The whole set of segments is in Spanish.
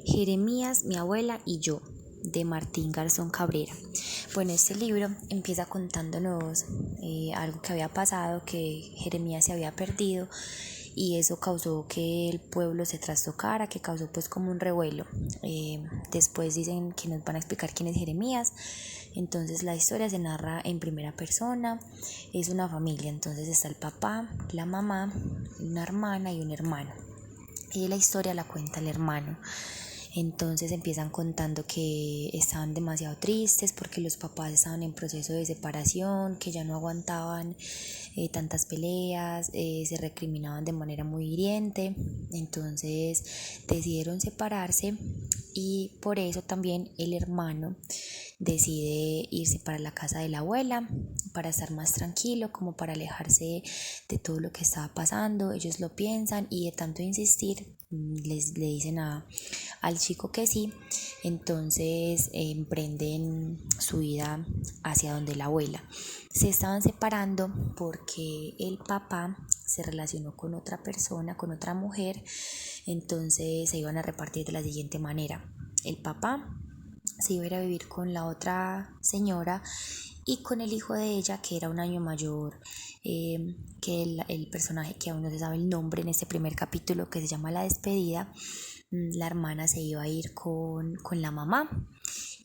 Jeremías, mi abuela y yo, de Martín Garzón Cabrera. Bueno, este libro empieza contándonos algo que había pasado, que Jeremías se había perdido y eso causó que el pueblo se trastocara, que causó pues como un revuelo. Después dicen que nos van a explicar quién es Jeremías. Entonces la historia se narra en primera persona, es una familia, entonces está el papá, la mamá, una hermana y un hermano. Y la historia la cuenta el hermano. Entonces empiezan contando que estaban demasiado tristes porque los papás estaban en proceso de separación, que ya no aguantaban tantas peleas, se recriminaban de manera muy hiriente. Entonces decidieron separarse y por eso también el hermano decide irse para la casa de la abuela para estar más tranquilo, como para alejarse de todo lo que estaba pasando. Ellos lo piensan y de tanto insistir le dicen al chico que sí. Entonces emprenden su vida hacia donde la abuela. Se estaban separando porque el papá se relacionó con otra persona, con otra mujer. Entonces se iban a repartir de la siguiente manera: el papá se iba a ir a vivir con la otra señora y con el hijo de ella, que era un año mayor que el personaje que aún no se sabe el nombre en este primer capítulo, que se llama La Despedida. La hermana se iba a ir con la mamá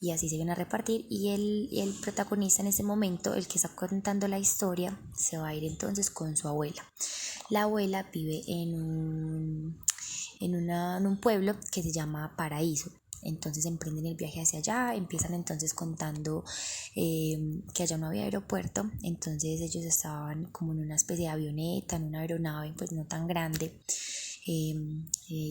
y así se iban a repartir, y el protagonista en ese momento, el que está contando la historia, se va a ir entonces con su abuela. La abuela vive en un pueblo que se llama Paraíso. Entonces emprenden el viaje hacia allá, empiezan entonces contando que allá no había aeropuerto, entonces ellos estaban como en una especie de avioneta, en una aeronave pues no tan grande.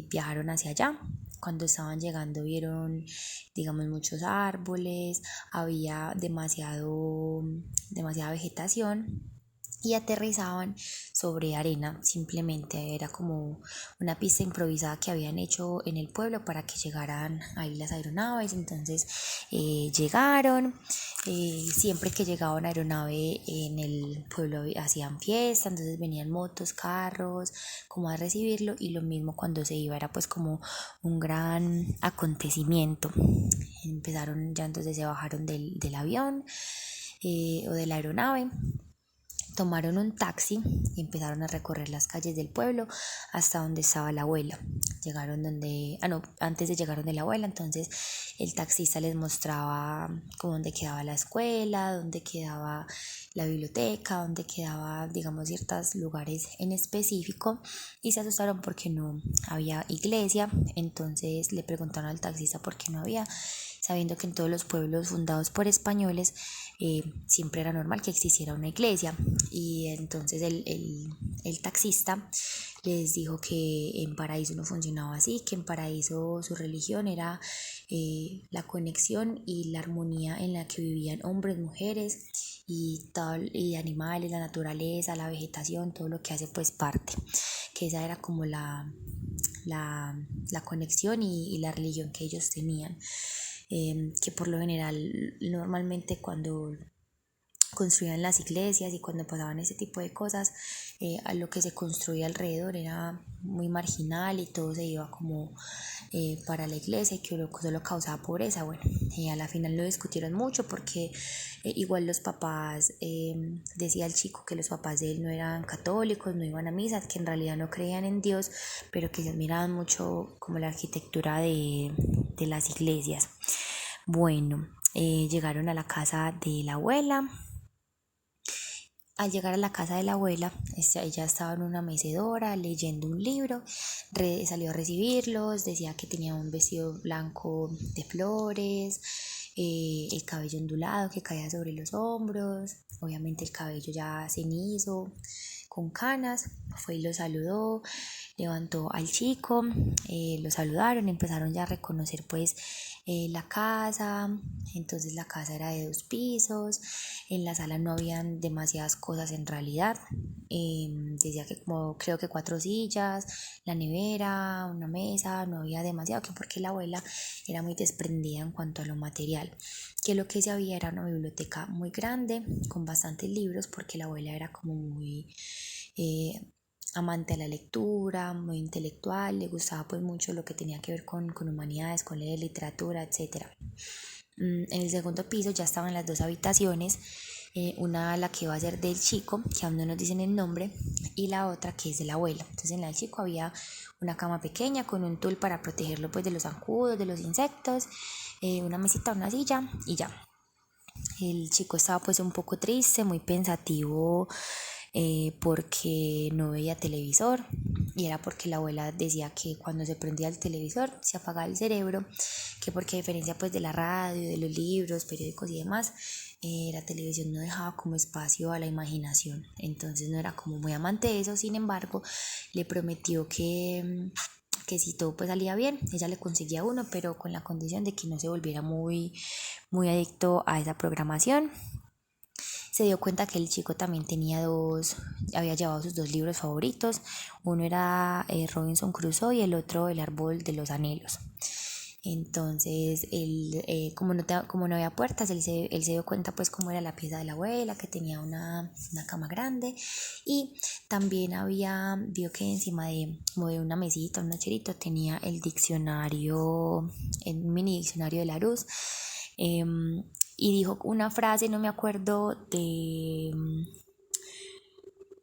Viajaron hacia allá. Cuando estaban llegando vieron, digamos, muchos árboles, había demasiada vegetación y aterrizaban sobre arena. Simplemente era como una pista improvisada que habían hecho en el pueblo para que llegaran ahí las aeronaves. Entonces llegaron. Siempre que llegaba una aeronave en el pueblo hacían fiesta, entonces venían motos, carros como a recibirlo, y lo mismo cuando se iba, era pues como un gran acontecimiento. Empezaron ya, entonces se bajaron del avión o de la aeronave, tomaron un taxi y empezaron a recorrer las calles del pueblo hasta donde estaba la abuela. Llegaron antes de llegar donde la abuela, entonces el taxista les mostraba como dónde quedaba la escuela, dónde quedaba la biblioteca, dónde quedaba, digamos, ciertos lugares en específico, y se asustaron porque no había iglesia. Entonces le preguntaron al taxista por qué no había, sabiendo que en todos los pueblos fundados por españoles siempre era normal que existiera una iglesia. Y entonces el taxista les dijo que en Paraíso no funcionaba así, que en Paraíso su religión era la conexión y la armonía en la que vivían hombres, mujeres y animales, la naturaleza, la vegetación, todo lo que hace pues parte, que esa era como la conexión y la religión que ellos tenían. Que por lo general normalmente cuando construían las iglesias y cuando pasaban ese tipo de cosas, a lo que se construía alrededor era muy marginal y todo se iba como para la iglesia, y que solo causaba pobreza. Bueno, a la final lo discutieron mucho porque igual los papás, decía el chico que los papás de él no eran católicos, no iban a misa, que en realidad no creían en Dios, pero que se admiraban mucho como la arquitectura de las iglesias. Bueno, llegaron a la casa de la abuela. Al llegar a la casa de la abuela, ella estaba en una mecedora leyendo un libro. Salió a recibirlos, decía que tenía un vestido blanco de flores, el cabello ondulado que caía sobre los hombros, obviamente el cabello ya cenizo, con canas. Fue y lo saludó, levantó al chico, lo saludaron, empezaron ya a reconocer pues la casa. Entonces la casa era de 2 pisos, en la sala no habían demasiadas cosas en realidad. Decía que como creo que 4 sillas, la nevera, una mesa, no había demasiado, que porque la abuela era muy desprendida en cuanto a lo material, que lo que se había era una biblioteca muy grande con bastantes libros, porque la abuela era como muy amante a la lectura, muy intelectual, le gustaba pues mucho lo que tenía que ver con humanidades, con leer literatura, etcétera. En el segundo piso ya estaban las dos habitaciones, una la que iba a ser del chico, que aún no nos dicen el nombre, y la otra que es de la abuela. Entonces en la del chico había una cama pequeña con un tul para protegerlo pues de los zancudos, de los insectos, una mesita, una silla y ya. El chico estaba pues un poco triste, muy pensativo, porque no veía televisor, y era porque la abuela decía que cuando se prendía el televisor se apagaba el cerebro, que porque a diferencia pues de la radio, de los libros, periódicos y demás, la televisión no dejaba como espacio a la imaginación, entonces no era como muy amante de eso. Sin embargo, le prometió que si todo pues salía bien, ella le conseguía uno, pero con la condición de que no se volviera muy adicto a esa programación. Se dio cuenta que el chico también había llevado sus dos libros favoritos. Uno era Robinson Crusoe y el otro El árbol de los anhelos. Entonces, como no había puertas, él se dio cuenta pues cómo era la pieza de la abuela, que tenía una cama grande, y también vio que encima como de una mesita, un nocherito, tenía el mini diccionario de Larousse. Y dijo una frase, no me acuerdo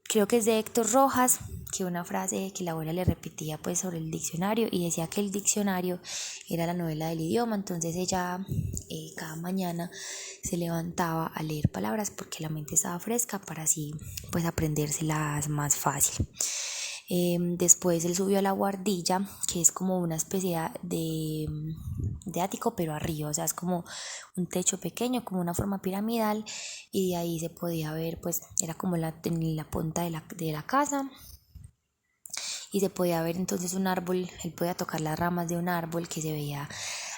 creo que es de Héctor Rojas, que una frase que la abuela le repetía pues sobre el diccionario, y decía que el diccionario era la novela del idioma. Entonces ella cada mañana se levantaba a leer palabras porque la mente estaba fresca, para así pues aprendérselas más fácil. Después él subió a la guardilla, que es como una especie de ático pero arriba, o sea, es como un techo pequeño, como una forma piramidal, y de ahí se podía ver, pues era como en la punta de la casa, y se podía ver entonces un árbol. Él podía tocar las ramas de un árbol que se veía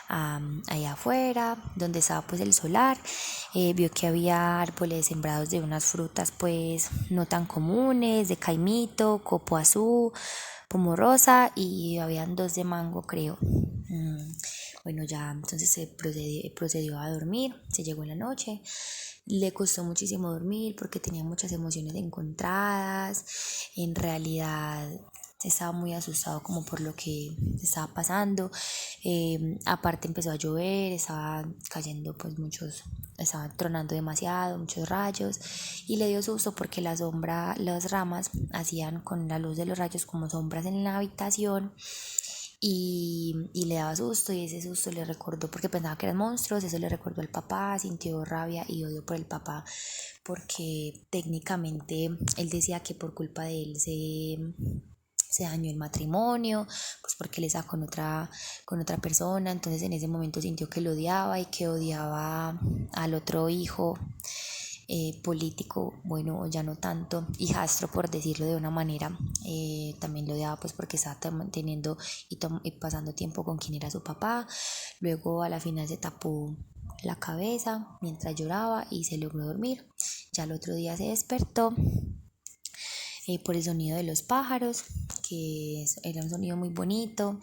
allá afuera, donde estaba pues el solar. Vio que había árboles sembrados de unas frutas pues no tan comunes, de caimito, copoazú, pomorosa, y habían dos de mango, creo. Bueno, ya entonces se procedió a dormir, se llegó en la noche. Le costó muchísimo dormir porque tenía muchas emociones encontradas. En realidad estaba muy asustado como por lo que estaba pasando. Aparte empezó a llover, estaba cayendo pues estaba tronando demasiado, muchos rayos, y le dio susto porque las ramas hacían con la luz de los rayos como sombras en la habitación, y le daba susto, y ese susto le recordó, porque pensaba que eran monstruos, eso le recordó al papá, sintió rabia y odio por el papá, porque técnicamente él decía que por culpa de él se dañó el matrimonio, pues porque él estaba con otra persona. Entonces en ese momento sintió que lo odiaba y que odiaba al otro hijo político, bueno, ya no tanto, hijastro por decirlo de una manera. También lo odiaba pues porque estaba teniendo y pasando tiempo con quien era su papá. Luego a la final se tapó la cabeza mientras lloraba y se logró dormir. Ya el otro día se despertó por el sonido de los pájaros, que era un sonido muy bonito.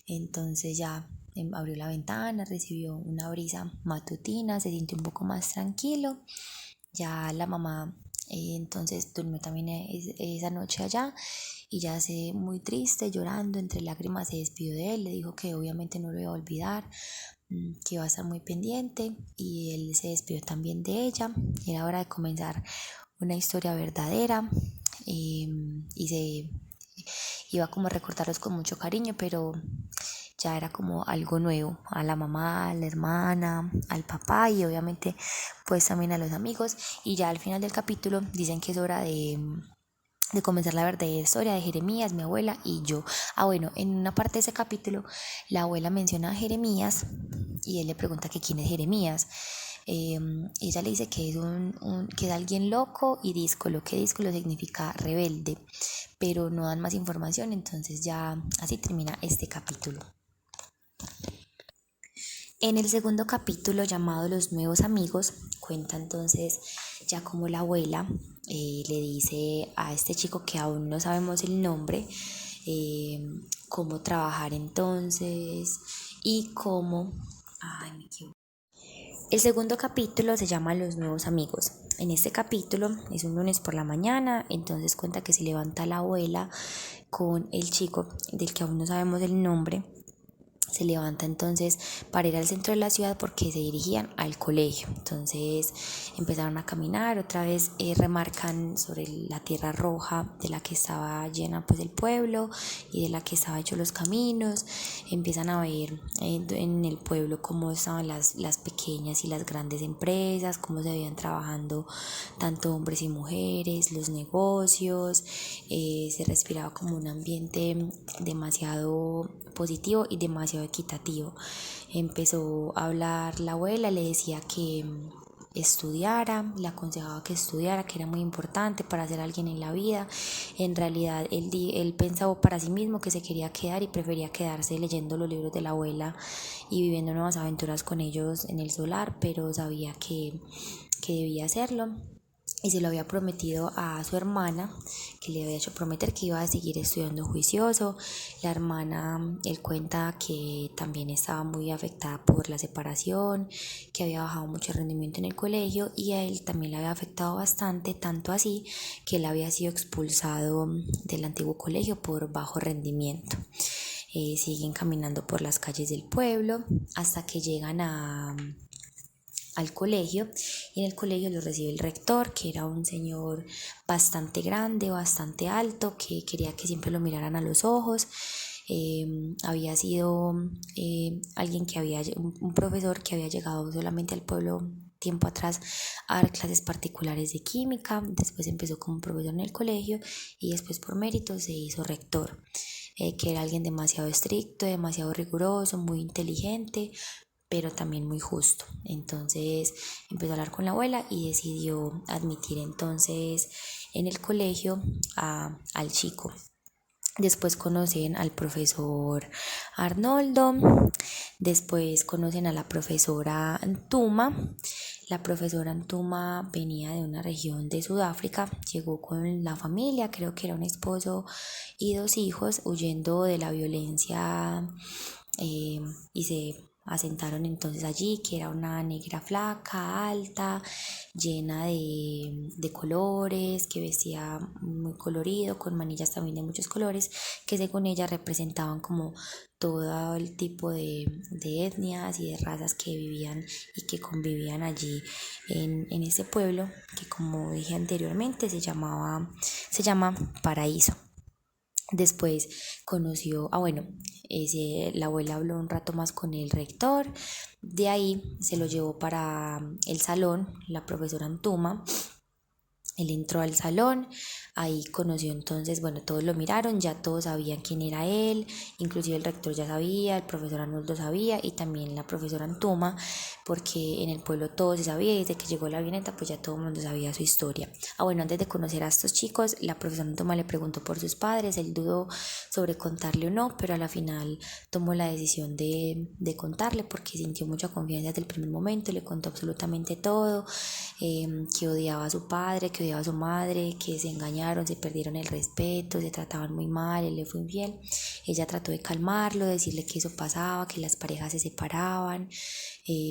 Entonces ya abrió la ventana, recibió una brisa matutina, se sintió un poco más tranquilo. Ya la mamá entonces durmió también esa noche allá, y ya muy triste, llorando entre lágrimas, se despidió de él. Le dijo que obviamente no lo iba a olvidar, que iba a estar muy pendiente, y él se despidió también de ella. Era hora de comenzar una historia verdadera, y se iba como a recordarlos con mucho cariño, pero ya era como algo nuevo, a la mamá, a la hermana, al papá, y obviamente pues también a los amigos. Y ya al final del capítulo dicen que es hora de comenzar la verdadera historia de Jeremías, mi abuela y yo. Bueno, en una parte de ese capítulo la abuela menciona a Jeremías, y él le pregunta que quién es Jeremías. Ella le dice que que es alguien loco y díscolo, que díscolo significa rebelde, pero no dan más información. Entonces ya así termina este capítulo. En el segundo capítulo, llamado Los Nuevos Amigos, cuenta entonces ya como la abuela le dice a este chico, que aún no sabemos el nombre, cómo trabajar entonces, y cómo... Ay, me equivoqué. El segundo capítulo se llama Los nuevos amigos. En este capítulo es un lunes por la mañana, entonces cuenta que se levanta la abuela con el chico del que aún no sabemos el nombre. Se levanta entonces para ir al centro de la ciudad porque se dirigían al colegio. Entonces empezaron a caminar, otra vez remarcan sobre la tierra roja de la que estaba llena pues el pueblo y de la que estaban hechos los caminos. Empiezan a ver en el pueblo cómo estaban las pequeñas y las grandes empresas, cómo se veían trabajando tanto hombres y mujeres, los negocios. Se respiraba como un ambiente demasiado positivo y demasiado equitativo. Empezó a hablar la abuela, le decía que estudiara, le aconsejaba que estudiara, que era muy importante para ser alguien en la vida. En realidad él pensaba para sí mismo que se quería quedar y prefería quedarse leyendo los libros de la abuela y viviendo nuevas aventuras con ellos en el solar, pero sabía que debía hacerlo. Y se lo había prometido a su hermana, que le había hecho prometer que iba a seguir estudiando juicioso. La hermana, él cuenta que también estaba muy afectada por la separación, que había bajado mucho el rendimiento en el colegio y a él también le había afectado bastante, tanto así que él había sido expulsado del antiguo colegio por bajo rendimiento. Siguen caminando por las calles del pueblo hasta que llegan al colegio, y en el colegio lo recibe el rector, que era un señor bastante grande, bastante alto, que quería que siempre lo miraran a los ojos. Había sido alguien que había, un profesor que había llegado solamente al pueblo tiempo atrás a dar clases particulares de química. Después empezó como profesor en el colegio y después por mérito se hizo rector. Que era alguien demasiado estricto, demasiado riguroso, muy inteligente, pero también muy justo. Entonces empezó a hablar con la abuela y decidió admitir entonces en el colegio al chico. Después conocen al profesor Arnoldo, después conocen a la profesora Antuma. La profesora Antuma venía de una región de Sudáfrica, llegó con la familia, creo que era un esposo y 2 hijos, huyendo de la violencia, y se asentaron entonces allí, que era una negra flaca, alta, llena de colores, que vestía muy colorido, con manillas también de muchos colores, que según ella representaban como todo el tipo de etnias y de razas que vivían y que convivían allí en ese pueblo, que como dije anteriormente se llama Paraíso. Después conoció, la abuela habló un rato más con el rector, de ahí se lo llevó para el salón, la profesora Antuma. Él entró al salón, ahí conoció entonces, bueno, todos lo miraron, ya todos sabían quién era él, inclusive el rector ya sabía, el profesor Arnoldo sabía y también la profesora Antuma, porque en el pueblo todo se sabía y desde que llegó la avioneta pues ya todo el mundo sabía su historia. Antes de conocer a estos chicos, la profesora Antuma le preguntó por sus padres, él dudó sobre contarle o no, pero a la final tomó la decisión de contarle porque sintió mucha confianza desde el primer momento, le contó absolutamente todo, que odiaba a su padre, que odiaba a su madre, que se engañaron, se perdieron el respeto, se trataban muy mal, él le fue infiel. Ella trató de calmarlo, decirle que eso pasaba, que las parejas se separaban,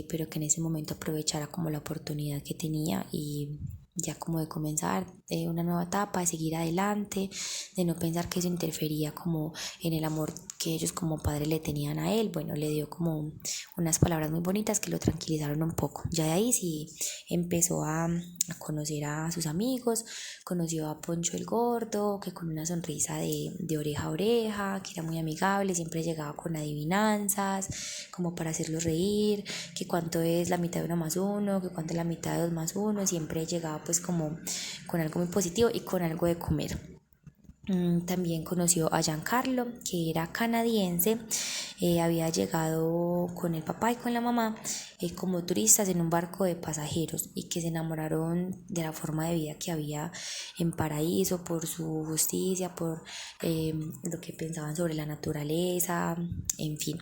pero que en ese momento aprovechara como la oportunidad que tenía y ya como de comenzar una nueva etapa, de seguir adelante, de no pensar que eso interfería como en el amor que ellos como padres le tenían a él. Bueno, le dio como unas palabras muy bonitas que lo tranquilizaron un poco. Ya de ahí sí empezó a conocer a sus amigos, conoció a Poncho el Gordo, que con una sonrisa de oreja a oreja, que era muy amigable, siempre llegaba con adivinanzas, como para hacerlos reír, que cuánto es la mitad de 1 más 1, que cuánto es la mitad de 2 más 1, siempre llegaba pues como con algo muy positivo y con algo de comer. También conoció a Giancarlo, que era canadiense, había llegado con el papá y con la mamá como turistas en un barco de pasajeros y que se enamoraron de la forma de vida que había en Paraíso, por su justicia, por lo que pensaban sobre la naturaleza, en fin.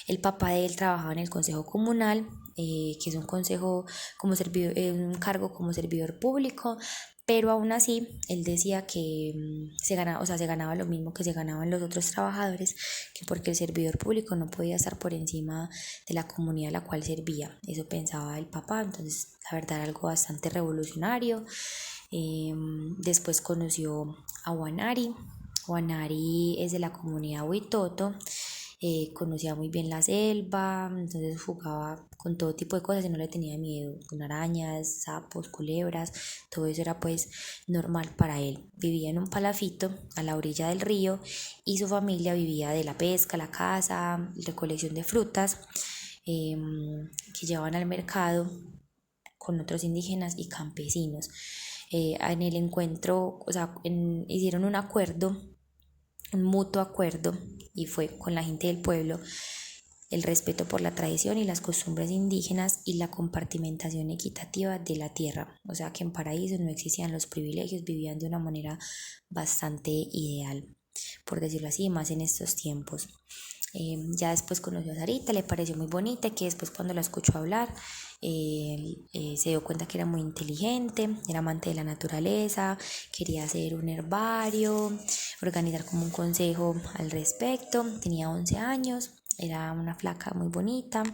El papá de él trabajaba en el consejo comunal, que es un consejo como servidor, un cargo como servidor público, pero aún así él decía que se ganaba lo mismo que se ganaban los otros trabajadores, que porque el servidor público no podía estar por encima de la comunidad a la cual servía. Eso pensaba el papá, entonces la verdad era algo bastante revolucionario. Después conoció a Wanari. Wanari es de la comunidad Huitoto. Conocía muy bien la selva, entonces jugaba con todo tipo de cosas y no le tenía miedo, con arañas, sapos, culebras, todo eso era pues normal para él. Vivía en un palafito a la orilla del río y su familia vivía de la pesca, la caza, recolección de frutas que llevaban al mercado con otros indígenas y campesinos. En el encuentro, o sea, hicieron un acuerdo, un mutuo acuerdo, y fue con la gente del pueblo, el respeto por la tradición y las costumbres indígenas y la compartimentación equitativa de la tierra. O sea que en Paraíso no existían los privilegios, vivían de una manera bastante ideal, por decirlo así, más en estos tiempos. Ya después conoció a Sarita, le pareció muy bonita, que después cuando la escuchó hablar se dio cuenta que era muy inteligente, era amante de la naturaleza, quería hacer un herbario, organizar como un consejo al respecto. Tenía 11 años, era una flaca muy bonita,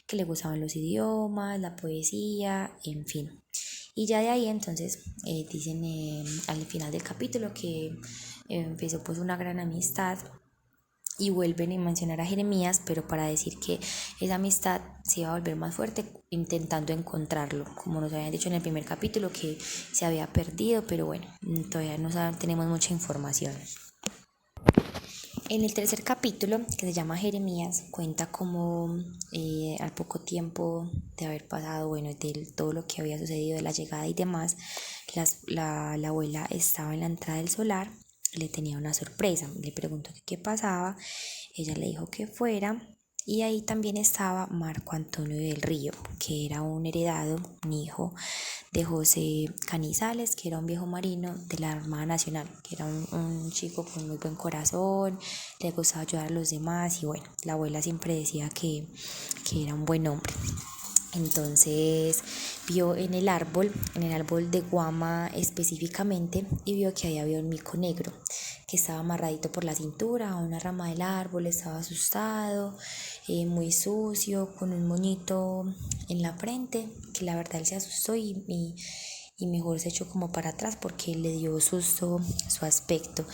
que le gustaban los idiomas, la poesía, en fin. Y ya de ahí entonces dicen al final del capítulo que empezó pues una gran amistad y vuelven a mencionar a Jeremías, pero para decir que esa amistad se iba a volver más fuerte intentando encontrarlo, como nos habían dicho en el primer capítulo que se había perdido, pero bueno, todavía no tenemos mucha información. En el tercer capítulo, que se llama Jeremías, cuenta cómo al poco tiempo de haber pasado, bueno, de todo lo que había sucedido, de la llegada y demás, la abuela estaba en la entrada del solar, le tenía una sorpresa, le preguntó qué pasaba, ella le dijo que fuera, y ahí también estaba Marco Antonio del Río, que era un heredado, un hijo de José Canizales, que era un viejo marino de la Armada Nacional, que era un chico con muy buen corazón, le gustaba ayudar a los demás y bueno, la abuela siempre decía que era un buen hombre. Entonces vio en el árbol de guama específicamente, y vio que ahí había un mico negro que estaba amarradito por la cintura a una rama del árbol, estaba asustado, muy sucio, con un moñito en la frente, que la verdad él se asustó y mejor se echó como para atrás porque le dio susto su aspecto,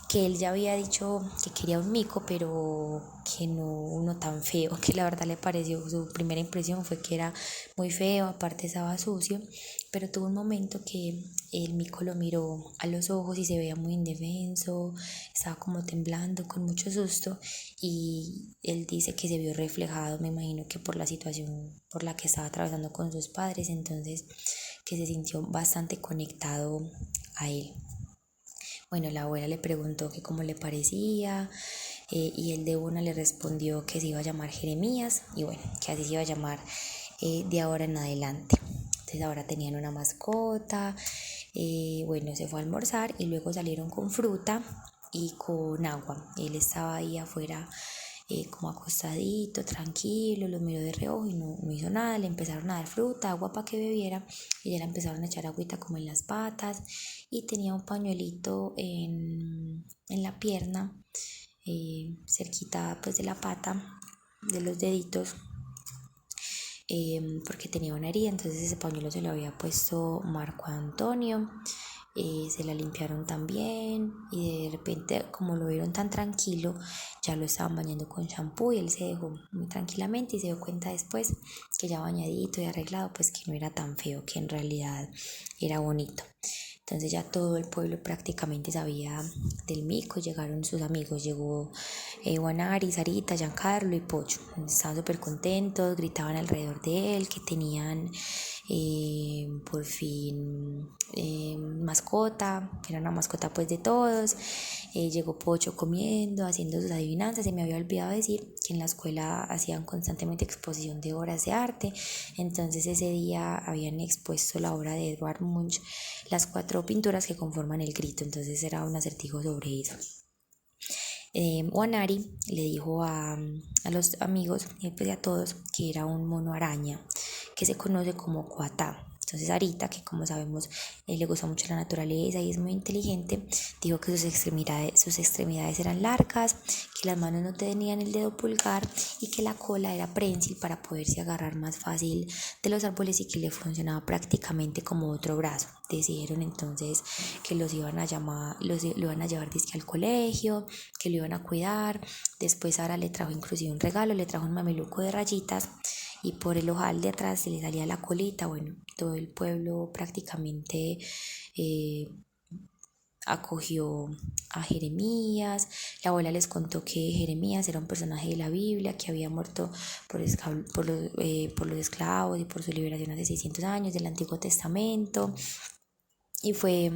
que él ya había dicho que quería un mico, pero que no uno tan feo, que la verdad le pareció, su primera impresión fue que era muy feo, aparte estaba sucio, pero tuvo un momento que el mico lo miró a los ojos y se veía muy indefenso, estaba como temblando con mucho susto, y él dice que se vio reflejado, me imagino que por la situación por la que estaba atravesando con sus padres, entonces que se sintió bastante conectado a él. Bueno, la abuela le preguntó que cómo le parecía, y él de una le respondió que se iba a llamar Jeremías y bueno, que así se iba a llamar de ahora en adelante. Entonces ahora tenían una mascota, bueno, se fue a almorzar y luego salieron con fruta y con agua. Él estaba ahí afuera como acostadito, tranquilo, los miró de reojo y no hizo nada. Le empezaron a dar fruta, agua para que bebiera, y ya le empezaron a echar agüita como en las patas, y tenía un pañuelito en la pierna, cerquita pues de la pata, de los deditos, porque tenía una herida, entonces ese pañuelo se lo había puesto Marco Antonio. Se la limpiaron también y de repente, como lo vieron tan tranquilo, ya lo estaban bañando con shampoo y él se dejó muy tranquilamente y se dio cuenta después que ya bañadito y arreglado, pues que no era tan feo, que en realidad era bonito. Entonces ya todo el pueblo prácticamente sabía del mico, llegaron sus amigos, llegó Wanari, Sarita, Giancarlo y Pocho. Estaban súper contentos, gritaban alrededor de él que tenían por fin mascota, que era una mascota pues de todos. Llegó Pocho comiendo, haciendo sus adivinanzas. Se me había olvidado decir que en la escuela hacían constantemente exposición de obras de arte, entonces ese día habían expuesto la obra de Edvard Munch, las 4 pinturas que conforman el grito, entonces era un acertijo sobre eso. Wanari le dijo a los amigos y pues a todos que era un mono araña que se conoce como cuatá. Entonces Sarita, que como sabemos le gusta mucho la naturaleza y es muy inteligente, dijo que sus extremidades eran largas, que las manos no tenían el dedo pulgar y que la cola era prensil para poderse agarrar más fácil de los árboles y que le funcionaba prácticamente como otro brazo. Decidieron entonces que lo iban a llevar dizque al colegio, que lo iban a cuidar. Después Sara le trajo inclusive un regalo, le trajo un mameluco de rayitas y por el ojal de atrás se le salía la colita. Bueno, todo el pueblo prácticamente acogió a Jeremías. La abuela les contó que Jeremías era un personaje de la Biblia que había muerto por los esclavos y por su liberación hace 600 años del Antiguo Testamento. Y fue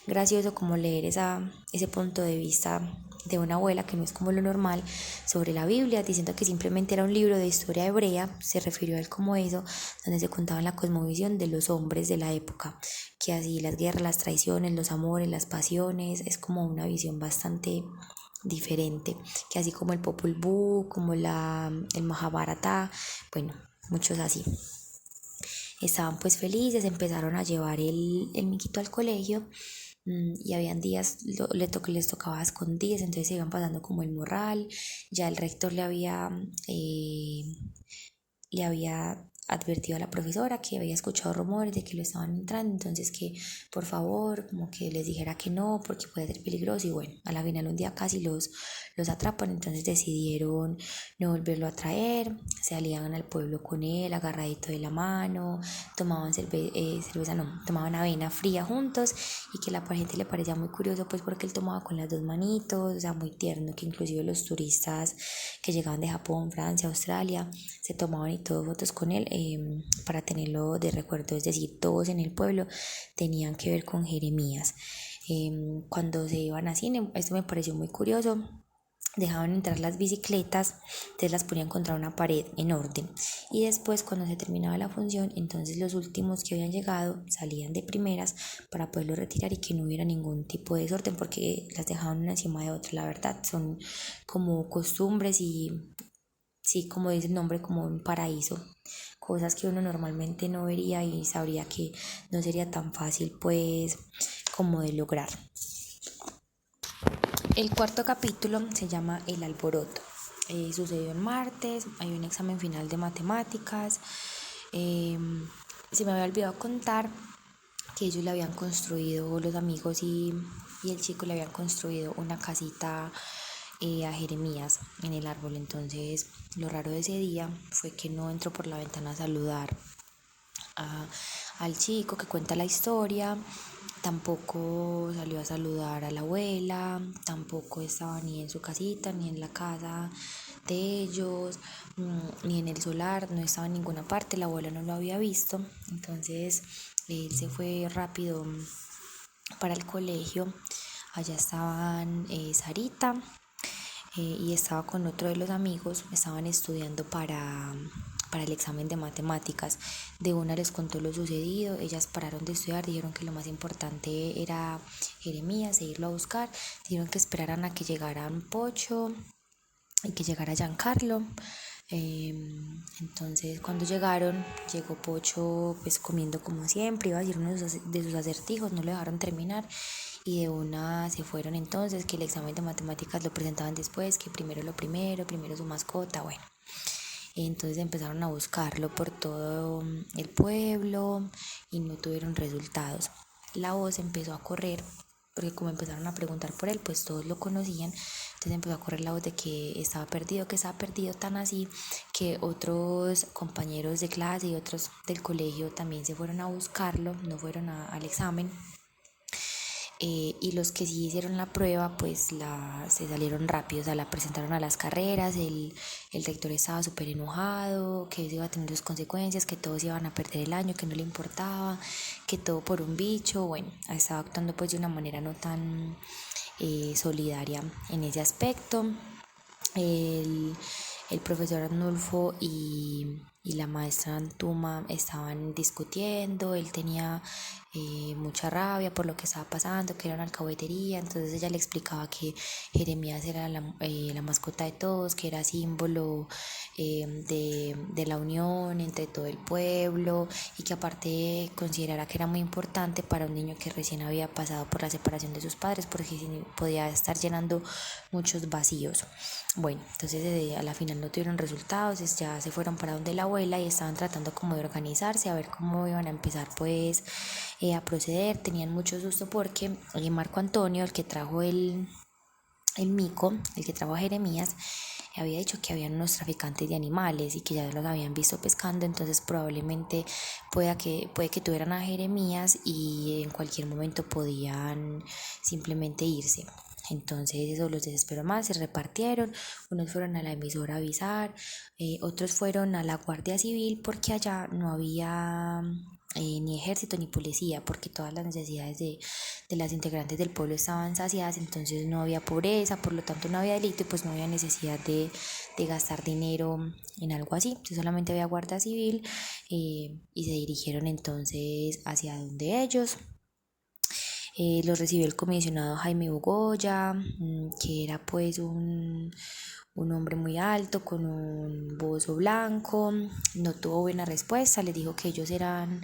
gracioso como leer ese punto de vista de una abuela que no es como lo normal sobre la Biblia, diciendo que simplemente era un libro de historia hebrea, se refirió a él como eso, donde se contaba la cosmovisión de los hombres de la época, que así las guerras, las traiciones, los amores, las pasiones, es como una visión bastante diferente, que así como el Popol Vuh, como el Mahabharata, bueno, muchos así. Estaban pues felices, empezaron a llevar el miquito al colegio y habían días les tocaba a escondidas, entonces se iban pasando como el morral. Ya el rector le había advertido a la profesora que había escuchado rumores de que lo estaban entrando, entonces que por favor como que les dijera que no porque puede ser peligroso. Y bueno, a la final un día casi los atrapan, entonces decidieron no volverlo a traer, se alían al pueblo con él agarradito de la mano, tomaban cerveza, no, tomaban avena fría juntos, y que a la gente le parecía muy curioso pues porque él tomaba con las dos manitos, o sea, muy tierno, que inclusive los turistas que llegaban de Japón, Francia, Australia, se tomaban y todo fotos con él para tenerlo de recuerdo. Es decir, todos en el pueblo tenían que ver con Jeremías. Cuando se iban a cine, esto me pareció muy curioso, dejaban entrar las bicicletas, entonces las ponían contra una pared en orden, y después cuando se terminaba la función, entonces los últimos que habían llegado salían de primeras para poderlo retirar y que no hubiera ningún tipo de desorden porque las dejaban una encima de otra. La verdad son como costumbres y sí, como dice el nombre, como un paraíso, cosas que uno normalmente no vería y sabría que no sería tan fácil pues como de lograr. El cuarto capítulo se llama El alboroto. Sucedió el martes, hay un examen final de matemáticas. Se me había olvidado contar que ellos le habían construido, los amigos y el chico le habían construido una casita a Jeremías en el árbol. Entonces lo raro de ese día fue que no entró por la ventana a saludar al chico que cuenta la historia, tampoco salió a saludar a la abuela, tampoco estaba ni en su casita ni en la casa de ellos, ni en el solar, no estaba en ninguna parte, la abuela no lo había visto. Entonces él se fue rápido para el colegio. Allá estaban Sarita y estaba con otro de los amigos, estaban estudiando para el examen de matemáticas. De una les contó lo sucedido, ellas pararon de estudiar, dijeron que lo más importante era Jeremías e irlo a buscar, dijeron que esperaran a que llegaran Pocho y que llegara Giancarlo. Entonces cuando llegó Pocho pues comiendo como siempre, iba a decir uno de sus acertijos, no lo dejaron terminar y de una se fueron. Entonces que el examen de matemáticas lo presentaban después, que primero su mascota, bueno. Entonces empezaron a buscarlo por todo el pueblo y no tuvieron resultados. La voz empezó a correr porque como empezaron a preguntar por él, pues todos lo conocían. Entonces empezó a correr la voz de que estaba perdido, tan así que otros compañeros de clase y otros del colegio también se fueron a buscarlo, no fueron al examen. Y los que sí hicieron la prueba pues se salieron rápido, o sea, la presentaron a las carreras. El rector estaba súper enojado, que eso iba a tener sus consecuencias, que todos iban a perder el año, que no le importaba, que todo por un bicho. Bueno, estaba actuando pues de una manera no tan solidaria en ese aspecto. El profesor Arnulfo y la maestra Antuma estaban discutiendo, él tenía mucha rabia por lo que estaba pasando, que era una alcahuetería. Entonces ella le explicaba que Jeremías era la mascota de todos, que era símbolo de la unión entre todo el pueblo, y que aparte considerara que era muy importante para un niño que recién había pasado por la separación de sus padres, porque podía estar llenando muchos vacíos. Bueno, entonces a la final no tuvieron resultados, ya se fueron para donde la abuela y estaban tratando como de organizarse, a ver cómo iban a empezar pues a proceder. Tenían mucho susto porque Marco Antonio, el que trajo el mico, el que trajo a Jeremías, había dicho que habían unos traficantes de animales y que ya los habían visto pescando, entonces probablemente puede que tuvieran a Jeremías y en cualquier momento podían simplemente irse. Entonces eso los desesperó más, se repartieron, unos fueron a la emisora a avisar, otros fueron a la Guardia Civil porque allá no había ni ejército ni policía, porque todas las necesidades de las integrantes del pueblo estaban saciadas, entonces no había pobreza, por lo tanto no había delito y pues no había necesidad de gastar dinero en algo así. Entonces solamente había Guardia Civil, y se dirigieron entonces hacia donde ellos. Los recibió el comisionado Jaime Bogoya, que era pues un hombre muy alto con un bozo blanco. No tuvo buena respuesta, les dijo que ellos eran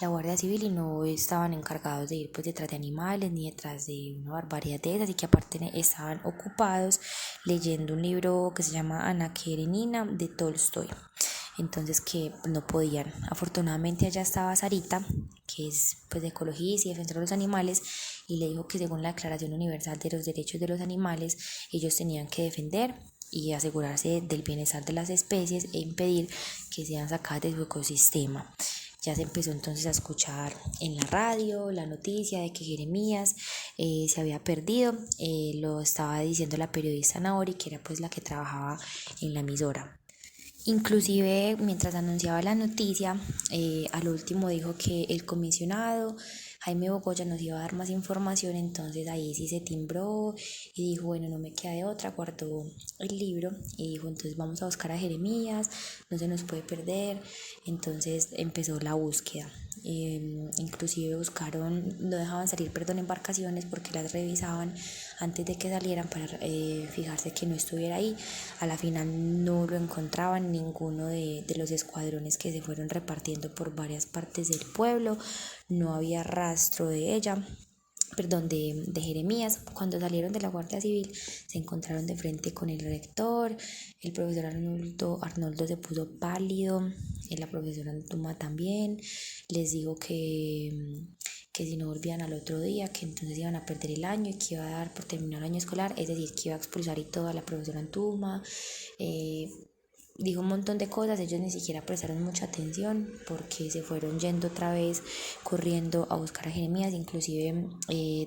la Guardia Civil y no estaban encargados de ir pues detrás de animales ni detrás de una barbaridad de esas, y que aparte estaban ocupados leyendo un libro que se llama Ana Karenina de Tolstoy. Entonces que no podían. Afortunadamente allá estaba Sarita, que es pues de ecologista y defensora de los animales, y le dijo que según la Declaración Universal de los Derechos de los Animales, ellos tenían que defender y asegurarse del bienestar de las especies e impedir que sean sacadas de su ecosistema. Ya se empezó entonces a escuchar en la radio la noticia de que Jeremías se había perdido. Lo estaba diciendo la periodista Naori, que era pues la que trabajaba en la emisora. Inclusive mientras anunciaba la noticia, al último dijo que el comisionado Jaime Bogoya nos iba a dar más información, entonces ahí sí se timbró y dijo, bueno, no me queda de otra, guardó el libro y dijo, entonces vamos a buscar a Jeremías, no se nos puede perder. Entonces empezó la búsqueda. Inclusive buscaron, no dejaban salir, embarcaciones porque las revisaban antes de que salieran para fijarse que no estuviera ahí. A la final no lo encontraban ninguno de los escuadrones que se fueron repartiendo por varias partes del pueblo, no había rastro de ella. Perdón, de Jeremías. Cuando salieron de la Guardia Civil se encontraron de frente con el rector. El profesor Arnoldo se puso pálido, la profesora Antuma también. Les dijo que si no volvían al otro día, que entonces iban a perder el año y que iba a dar por terminar el año escolar, es decir, que iba a expulsar y todo a la profesora Antuma. Dijo un montón de cosas, ellos ni siquiera prestaron mucha atención porque se fueron yendo otra vez corriendo a buscar a Jeremías. Inclusive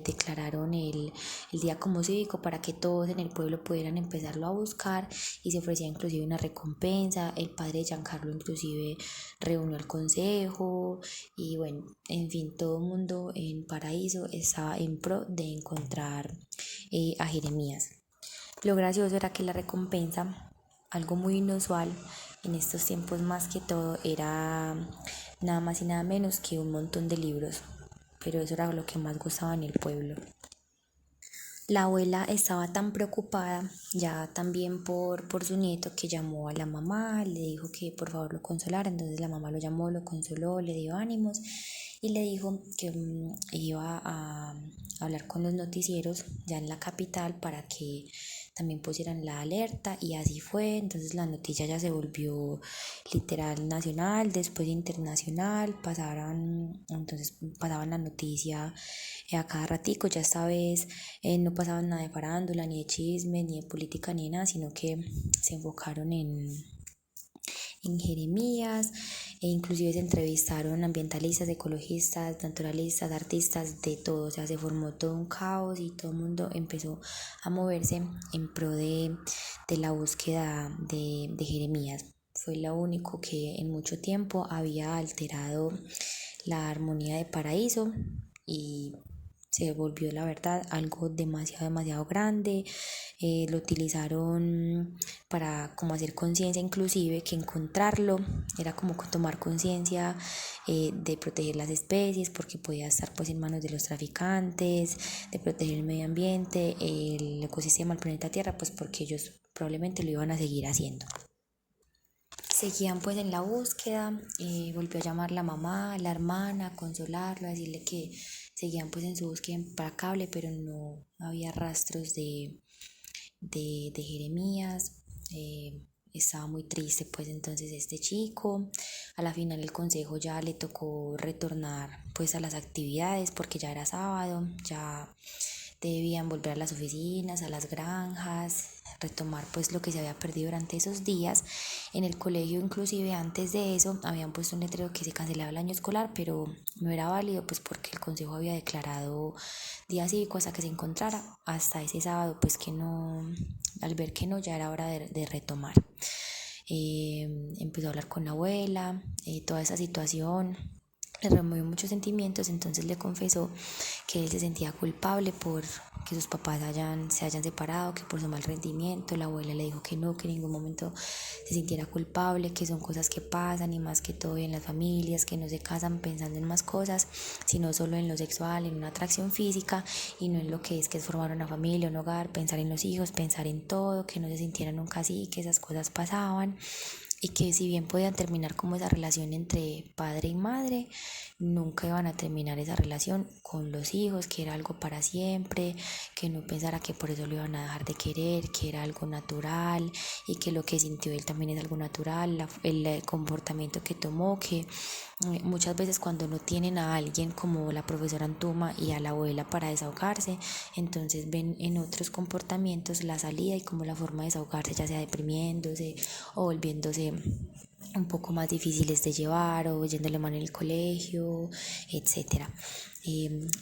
declararon el día como cívico para que todos en el pueblo pudieran empezarlo a buscar, y se ofrecía inclusive una recompensa. El padre de Giancarlo inclusive reunió el consejo y bueno, en fin, todo el mundo en Paraíso estaba en pro de encontrar a Jeremías. Lo gracioso era que la recompensa, algo muy inusual en estos tiempos más que todo, era nada más y nada menos que un montón de libros, pero eso era lo que más gustaba en el pueblo. La abuela estaba tan preocupada ya también por su nieto, que llamó a la mamá, le dijo que por favor lo consolara. Entonces la mamá lo llamó, lo consoló, le dio ánimos y le dijo que iba a hablar con los noticieros ya en la capital para que también pusieran la alerta, y así fue. Entonces la noticia ya se volvió literal nacional, después internacional, pasaban la noticia a cada ratico. Ya esta vez no pasaban nada de farándula, ni de chisme, ni de política, ni de nada, sino que se enfocaron en Jeremías, e inclusive se entrevistaron ambientalistas, ecologistas, naturalistas, artistas, de todo. O sea, se formó todo un caos y todo el mundo empezó a moverse en pro de la búsqueda de Jeremías. Fue lo único que en mucho tiempo había alterado la armonía de Paraíso, y se volvió, la verdad, algo demasiado grande. Lo utilizaron para como hacer conciencia, inclusive que encontrarlo era como tomar conciencia de proteger las especies, porque podía estar pues en manos de los traficantes, de proteger el medio ambiente, el ecosistema, el planeta Tierra, pues porque ellos probablemente lo iban a seguir haciendo. Seguían pues en la búsqueda, volvió a llamar la mamá, la hermana, a consolarlo, a decirle que seguían pues en su búsqueda implacable, pero no había rastros de Jeremías. Estaba muy triste pues entonces este chico. A la final el consejo ya le tocó retornar pues a las actividades porque ya era sábado, ya debían volver a las oficinas, a las granjas, retomar pues lo que se había perdido durante esos días. En el colegio inclusive antes de eso habían puesto un letrero que se cancelaba el año escolar, pero no era válido pues porque el consejo había declarado día cívico hasta que se encontrara. Hasta ese sábado pues que no, al ver que no, ya era hora de retomar. Empezó a hablar con la abuela, toda esa situación le removió muchos sentimientos, entonces le confesó que él se sentía culpable por que sus papás se hayan separado, que por su mal rendimiento. La abuela le dijo que no, que en ningún momento se sintiera culpable, que son cosas que pasan y más que todo en las familias, que no se casan pensando en más cosas, sino solo en lo sexual, en una atracción física y no en lo que es formar una familia, un hogar, pensar en los hijos, pensar en todo, que no se sintieran nunca así, que esas cosas pasaban y que si bien podían terminar como esa relación entre padre y madre, nunca iban a terminar esa relación con los hijos, que era algo para siempre, que no pensara que por eso lo iban a dejar de querer, que era algo natural y que lo que sintió él también es algo natural, el comportamiento que tomó, que muchas veces cuando no tienen a alguien como la profesora Antuma y a la abuela para desahogarse, entonces ven en otros comportamientos la salida y como la forma de desahogarse, ya sea deprimiéndose o volviéndose un poco más difíciles de llevar o yéndole mal en el colegio, etcétera.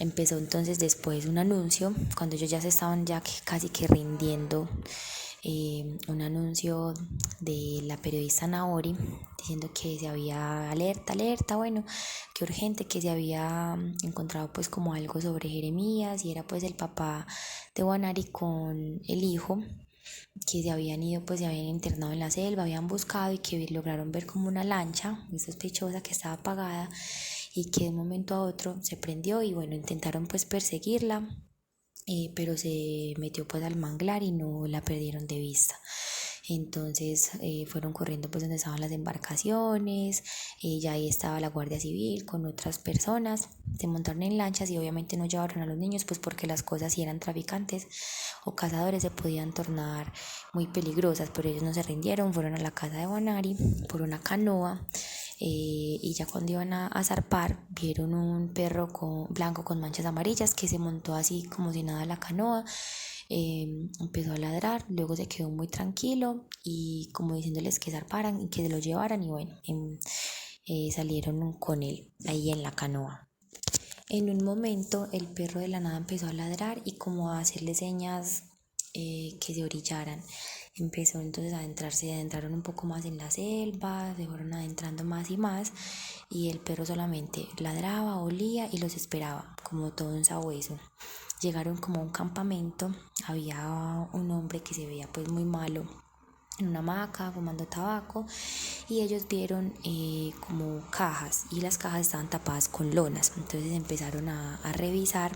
Empezó entonces después un anuncio, cuando ellos ya se estaban ya casi que rindiendo, un anuncio de la periodista Naori diciendo que se había alerta, bueno, que urgente, que se había encontrado pues como algo sobre Jeremías y era pues el papá de Wanari con el hijo que se habían ido, pues se habían internado en la selva, habían buscado y que lograron ver como una lancha muy sospechosa que estaba apagada y que de un momento a otro se prendió y bueno, intentaron pues perseguirla, pero se metió pues al manglar y no la perdieron de vista. Entonces fueron corriendo pues donde estaban las embarcaciones, ya ahí estaba la Guardia Civil con otras personas, se montaron en lanchas y obviamente no llevaron a los niños pues porque las cosas si eran traficantes o cazadores se podían tornar muy peligrosas, pero ellos no se rindieron, fueron a la casa de Wanari por una canoa. Y ya cuando iban a zarpar vieron un perro blanco con manchas amarillas que se montó así como si nada a la canoa, empezó a ladrar, luego se quedó muy tranquilo y como diciéndoles que zarparan y que se lo llevaran y bueno, salieron con él ahí en la canoa. En un momento el perro de la nada empezó a ladrar y como a hacerle señas que se orillaran. Empezó entonces a adentraron un poco más en la selva, se fueron adentrando más y más y el perro solamente ladraba, olía y los esperaba, como todo un sabueso. Llegaron como a un campamento, había un hombre que se veía pues muy malo en una hamaca fumando tabaco y ellos vieron como cajas y las cajas estaban tapadas con lonas, entonces empezaron a revisar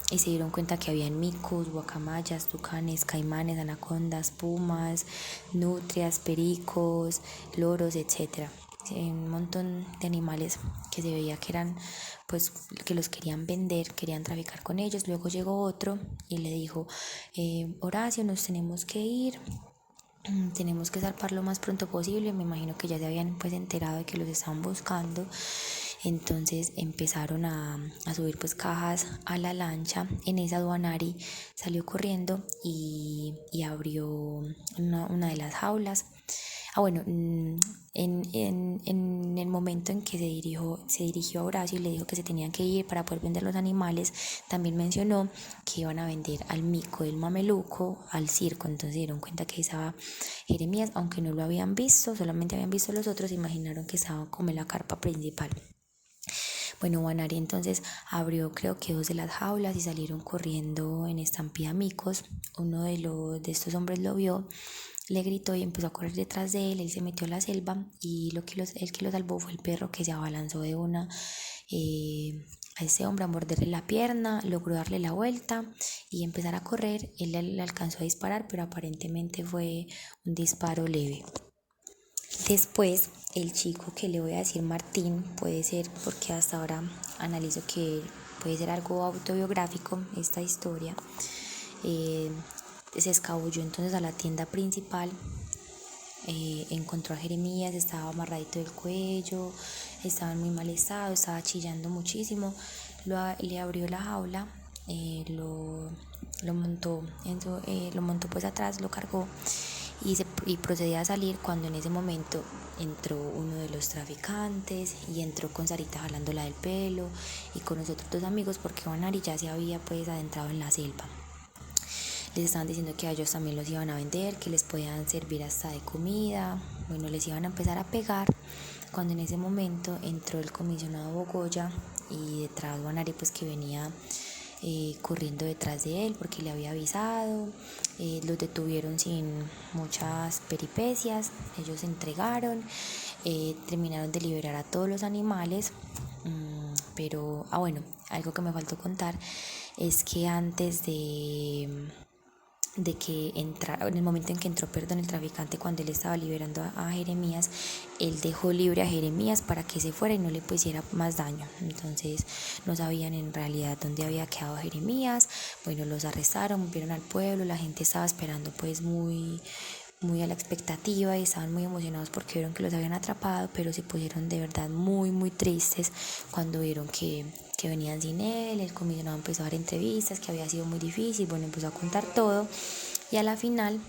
y se dieron cuenta que habían micos, guacamayas, tucanes, caimanes, anacondas, pumas, nutrias, pericos, loros, etcétera. Un montón de animales que se veía que eran pues que los querían vender, querían traficar con ellos. Luego llegó otro y le dijo, Horacio, nos tenemos que ir, tenemos que zarpar lo más pronto posible. Me imagino que ya se habían pues enterado de que los estaban buscando, entonces empezaron a subir pues cajas a la lancha. En esa Wanari salió corriendo y abrió una de las jaulas. Bueno, en el momento en que se dirigió a Horacio y le dijo que se tenían que ir para poder vender los animales, también mencionó que iban a vender al mico del mameluco al circo. Entonces se dieron cuenta que estaba Jeremías, aunque no lo habían visto, solamente habían visto los otros, imaginaron que estaba como en la carpa principal. Bueno, Wanari entonces abrió creo que 2 de las jaulas y salieron corriendo en estampida micos. Uno de estos hombres lo vio, le gritó y empezó a correr detrás de él. Él se metió a la selva y el que lo salvó fue el perro, que se abalanzó de una a ese hombre a morderle la pierna, logró darle la vuelta y empezar a correr. Él le alcanzó a disparar, pero aparentemente fue un disparo leve. Después, el chico que le voy a decir Martín, puede ser, porque hasta ahora analizo que puede ser algo autobiográfico esta historia, se escabulló entonces a la tienda principal, encontró a Jeremías, estaba amarradito del cuello, estaba en muy mal estado, estaba chillando muchísimo, le abrió la jaula, lo montó, lo montó pues atrás, lo cargó y procedía a salir, cuando en ese momento entró uno de los traficantes y entró con Sarita jalándola del pelo y con los otros dos amigos, porque Vanari ya se había pues adentrado en la selva. Les estaban diciendo que a ellos también los iban a vender, que les podían servir hasta de comida, bueno, les iban a empezar a pegar, cuando en ese momento entró el comisionado Bogoya y detrás Vanari pues que venía corriendo detrás de él porque le había avisado. Los detuvieron sin muchas peripecias, ellos se entregaron, terminaron de liberar a todos los animales, pero bueno, algo que me faltó contar es que antes de que entrara, en el momento en que entró, perdón, el traficante, cuando él estaba liberando a Jeremías, él dejó libre a Jeremías para que se fuera y no le pusiera más daño. Entonces no sabían en realidad dónde había quedado Jeremías. Bueno, los arrestaron, volvieron al pueblo, la gente estaba esperando pues muy a la expectativa y estaban muy emocionados porque vieron que los habían atrapado, pero se pusieron de verdad muy tristes cuando vieron que venían sin él. El comisionado empezó a dar entrevistas, que había sido muy difícil, bueno, empezó a contar todo y a la final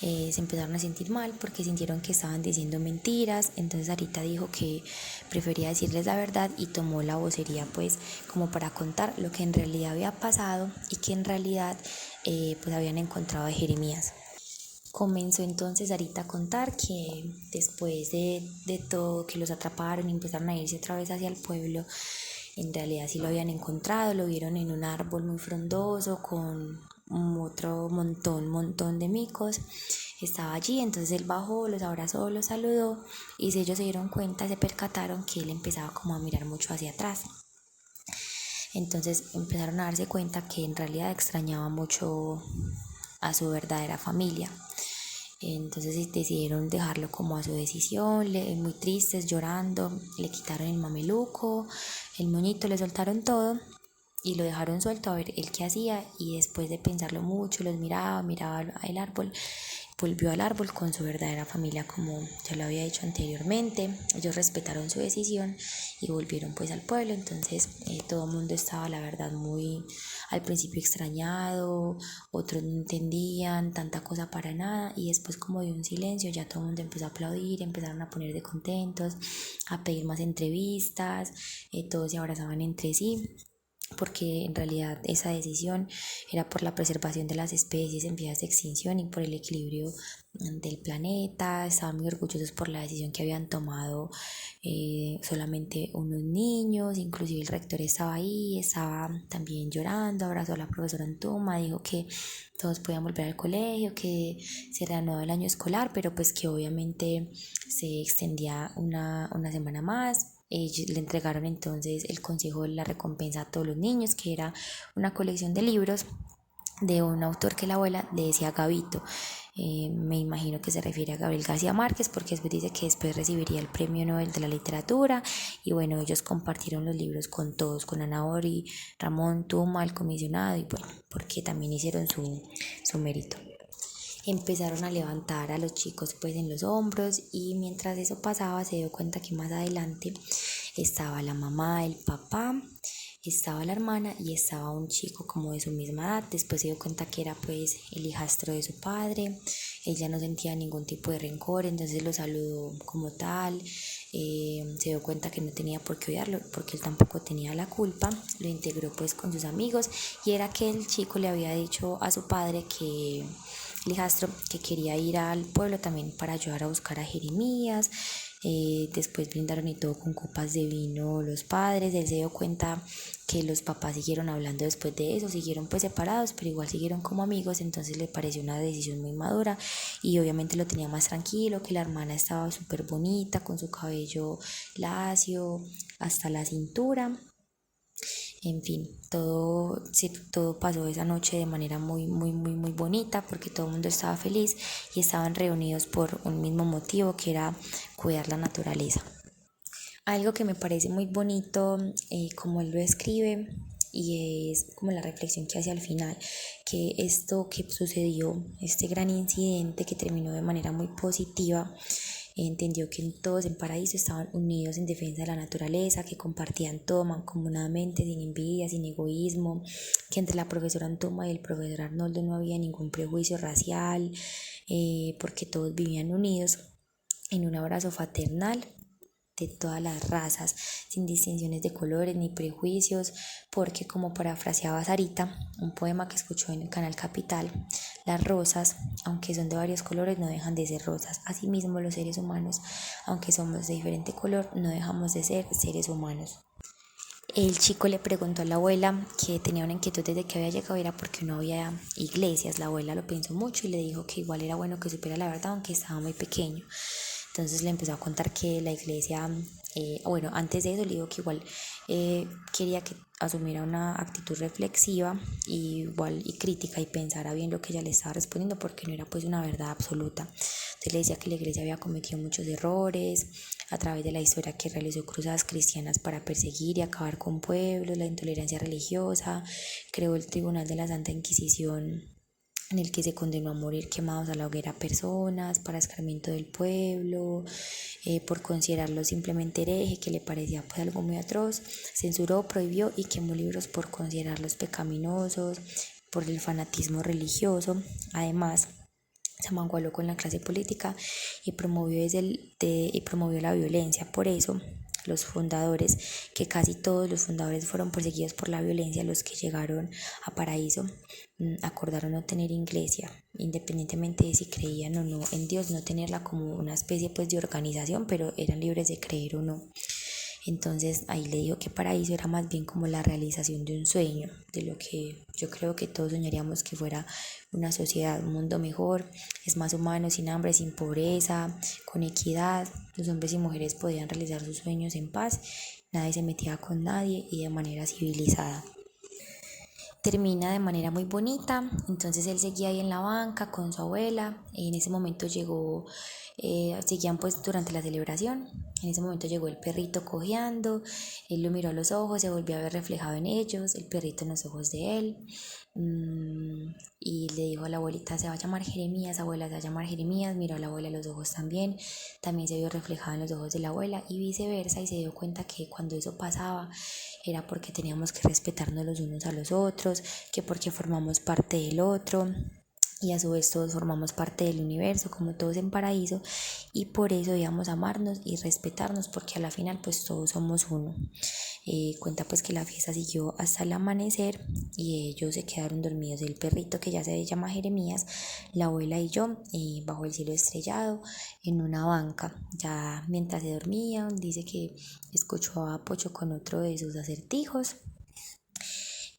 se empezaron a sentir mal porque sintieron que estaban diciendo mentiras. Entonces Sarita dijo que prefería decirles la verdad y tomó la vocería pues como para contar lo que en realidad había pasado y que en realidad pues habían encontrado a Jeremías. Comenzó entonces Sarita a contar que después de todo, que los atraparon y empezaron a irse otra vez hacia el pueblo, en realidad sí lo habían encontrado, lo vieron en un árbol muy frondoso con otro montón de micos. Estaba allí, entonces él bajó, los abrazó, los saludó y si ellos se dieron cuenta, se percataron que él empezaba como a mirar mucho hacia atrás. Entonces empezaron a darse cuenta que en realidad extrañaba mucho a su verdadera familia. Entonces decidieron dejarlo como a su decisión, muy tristes, llorando, le quitaron el mameluco, el moñito, le soltaron todo y lo dejaron suelto a ver él qué hacía. Y después de pensarlo mucho, los miraba el árbol, volvió al árbol con su verdadera familia, como ya lo había dicho anteriormente. Ellos respetaron su decisión y volvieron pues al pueblo. Entonces todo el mundo estaba la verdad muy al principio extrañado, otros no entendían tanta cosa para nada y después como de un silencio ya todo el mundo empezó a aplaudir, empezaron a poner de contentos, a pedir más entrevistas, todos se abrazaban entre sí, porque en realidad esa decisión era por la preservación de las especies en vías de extinción y por el equilibrio del planeta. Estaban muy orgullosos por la decisión que habían tomado solamente unos niños, inclusive el rector estaba ahí, estaba también llorando, abrazó a la profesora Antuma, dijo que todos podían volver al colegio, que se reanudaba el año escolar, pero pues que obviamente se extendía una semana más. Le entregaron entonces el consejo de la recompensa a todos los niños, que era una colección de libros de un autor que la abuela le decía Gabito. Me imagino que se refiere a Gabriel García Márquez, porque después dice que después recibiría el premio Nobel de la literatura. Y bueno, ellos compartieron los libros con todos, con Ana Ori, Ramón Tuma, el comisionado, y bueno, porque también hicieron su mérito. Empezaron a levantar a los chicos pues en los hombros y mientras eso pasaba se dio cuenta que más adelante estaba la mamá, el papá, estaba la hermana y estaba un chico como de su misma edad. Después se dio cuenta que era pues el hijastro de su padre. Ella no sentía ningún tipo de rencor, entonces lo saludó como tal. Se dio cuenta que no tenía por qué odiarlo porque él tampoco tenía la culpa. Lo integró pues con sus amigos y era que el chico le había dicho a su padre que el hijastro que quería ir al pueblo también para ayudar a buscar a Jeremías. Después brindaron y todo con copas de vino los padres. Él se dio cuenta que los papás siguieron hablando después de eso, siguieron pues separados, pero igual siguieron como amigos. Entonces le pareció una decisión muy madura y obviamente lo tenía más tranquilo, que la hermana estaba súper bonita con su cabello lacio hasta la cintura. En fin, todo, sí, todo pasó esa noche de manera muy bonita porque todo el mundo estaba feliz y estaban reunidos por un mismo motivo que era cuidar la naturaleza. Algo que me parece muy bonito, como él lo escribe, y es como la reflexión que hace al final, que esto que sucedió, este gran incidente que terminó de manera muy positiva, entendió que todos en Paraíso estaban unidos en defensa de la naturaleza, que compartían todo mancomunadamente, sin envidia, sin egoísmo, que entre la profesora Antoma y el profesor Arnoldo no había ningún prejuicio racial, porque todos vivían unidos en un abrazo fraternal de todas las razas, sin distinciones de colores ni prejuicios, porque como parafraseaba Sarita, un poema que escuchó en el canal Capital, las rosas, aunque son de varios colores, no dejan de ser rosas. Asimismo, los seres humanos, aunque somos de diferente color, no dejamos de ser seres humanos. El chico le preguntó a la abuela, que tenía una inquietud desde que había llegado, era porque no había iglesias. La abuela lo pensó mucho y le dijo que igual era bueno que supiera la verdad, aunque estaba muy pequeño. Entonces le empezó a contar que la iglesia, bueno, antes de eso le dijo que igual quería que asumiera una actitud reflexiva y crítica y pensara bien lo que ella le estaba respondiendo, porque no era pues una verdad absoluta. Entonces le decía que la iglesia había cometido muchos errores a través de la historia, que realizó cruzadas cristianas para perseguir y acabar con pueblos, la intolerancia religiosa, creó el Tribunal de la Santa Inquisición, en el que se condenó a morir quemados a la hoguera personas para escarmiento del pueblo, por considerarlo simplemente hereje, que le parecía pues algo muy atroz. Censuró, prohibió y quemó libros por considerarlos pecaminosos, por el fanatismo religioso. Además, se mangualó con la clase política y promovió la violencia. Por eso, los fundadores, que casi todos los fundadores fueron perseguidos por la violencia, los que llegaron a Paraíso, acordaron no tener iglesia, independientemente de si creían o no en Dios, no tenerla como una especie pues de organización, pero eran libres de creer o no. Entonces ahí le digo que Paraíso era más bien como la realización de un sueño, de lo que yo creo que todos soñaríamos que fuera una sociedad, un mundo mejor, es más humano, sin hambre, sin pobreza, con equidad. Los hombres y mujeres podían realizar sus sueños en paz, nadie se metía con nadie y de manera civilizada. Termina de manera muy bonita, entonces él seguía ahí en la banca con su abuela, en ese momento llegó, seguían pues durante la celebración, en ese momento llegó el perrito cojeando, él lo miró a los ojos, se volvió a ver reflejado en ellos, el perrito en los ojos de él, y le dijo a la abuelita: se va a llamar Jeremías, abuela, se va a llamar Jeremías. Miró a la abuela a los ojos también se vio reflejado en los ojos de la abuela y viceversa, y se dio cuenta que cuando eso pasaba era porque teníamos que respetarnos los unos a los otros, que porque formamos parte del otro y a su vez todos formamos parte del universo, como todos en Paraíso, y por eso debíamos amarnos y respetarnos, porque a la final pues todos somos uno. Cuenta pues que la fiesta siguió hasta el amanecer y ellos se quedaron dormidos, el perrito, que ya se llama Jeremías, la abuela y yo, bajo el cielo estrellado en una banca. Ya mientras se dormían, dice que escuchó a Pocho con otro de sus acertijos,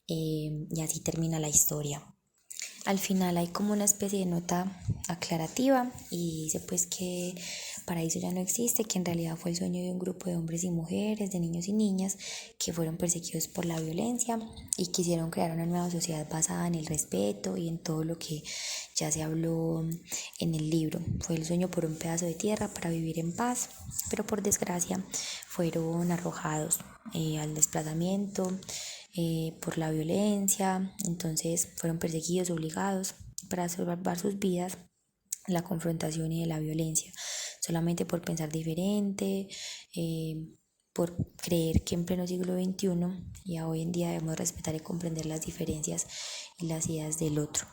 y así termina la historia. Al final hay como una especie de nota aclarativa y dice pues que Paraíso ya no existe, que en realidad fue el sueño de un grupo de hombres y mujeres, de niños y niñas que fueron perseguidos por la violencia y quisieron crear una nueva sociedad basada en el respeto y en todo lo que ya se habló en el libro. Fue el sueño por un pedazo de tierra para vivir en paz, pero por desgracia fueron arrojados al desplazamiento, por la violencia. Entonces fueron perseguidos, obligados para salvar sus vidas, la confrontación y de la violencia, solamente por pensar diferente, por creer que en pleno siglo XXI y a hoy en día debemos respetar y comprender las diferencias y las ideas del otro.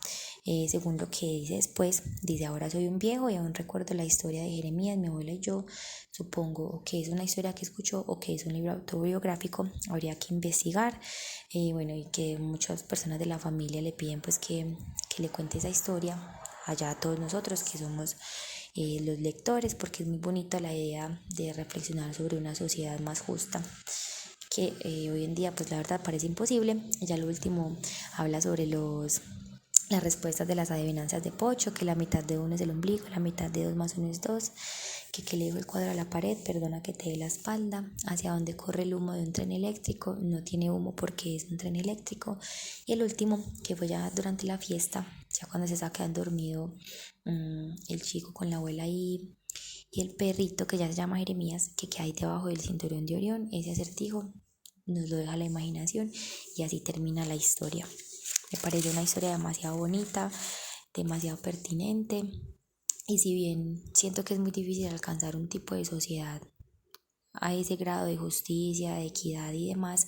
Según lo que dice después, dice: ahora soy un viejo y aún recuerdo la historia de Jeremías, mi abuela y yo. Supongo que es una historia que escuchó o que es un libro autobiográfico, habría que investigar. Bueno, y que muchas personas de la familia le piden pues que le cuente esa historia allá a todos nosotros que somos los lectores, porque es muy bonita la idea de reflexionar sobre una sociedad más justa, que hoy en día pues la verdad parece imposible. Ya lo último habla sobre las respuestas de las adivinanzas de Pocho, que la mitad de uno es el ombligo, la mitad de 2 más 1 es 2, que le dijo el cuadro a la pared, perdona que te dé la espalda, hacia dónde corre el humo de un tren eléctrico, no tiene humo porque es un tren eléctrico, y el último, que fue ya durante la fiesta, ya cuando se está quedando dormido el chico con la abuela y el perrito que ya se llama Jeremías, que hay debajo del cinturón de Orión, ese acertijo nos lo deja la imaginación y así termina la historia. Me parece una historia demasiado bonita, demasiado pertinente, y si bien siento que es muy difícil alcanzar un tipo de sociedad a ese grado de justicia, de equidad y demás,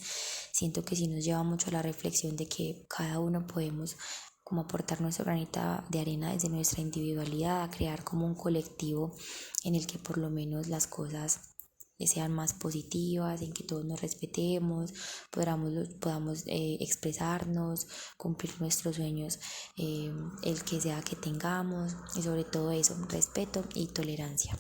siento que sí nos lleva mucho a la reflexión de que cada uno podemos como aportar nuestro granito de arena desde nuestra individualidad, a crear como un colectivo en el que por lo menos las cosas sean más positivas, en que todos nos respetemos, podamos expresarnos, cumplir nuestros sueños, el que sea que tengamos, y sobre todo eso, respeto y tolerancia.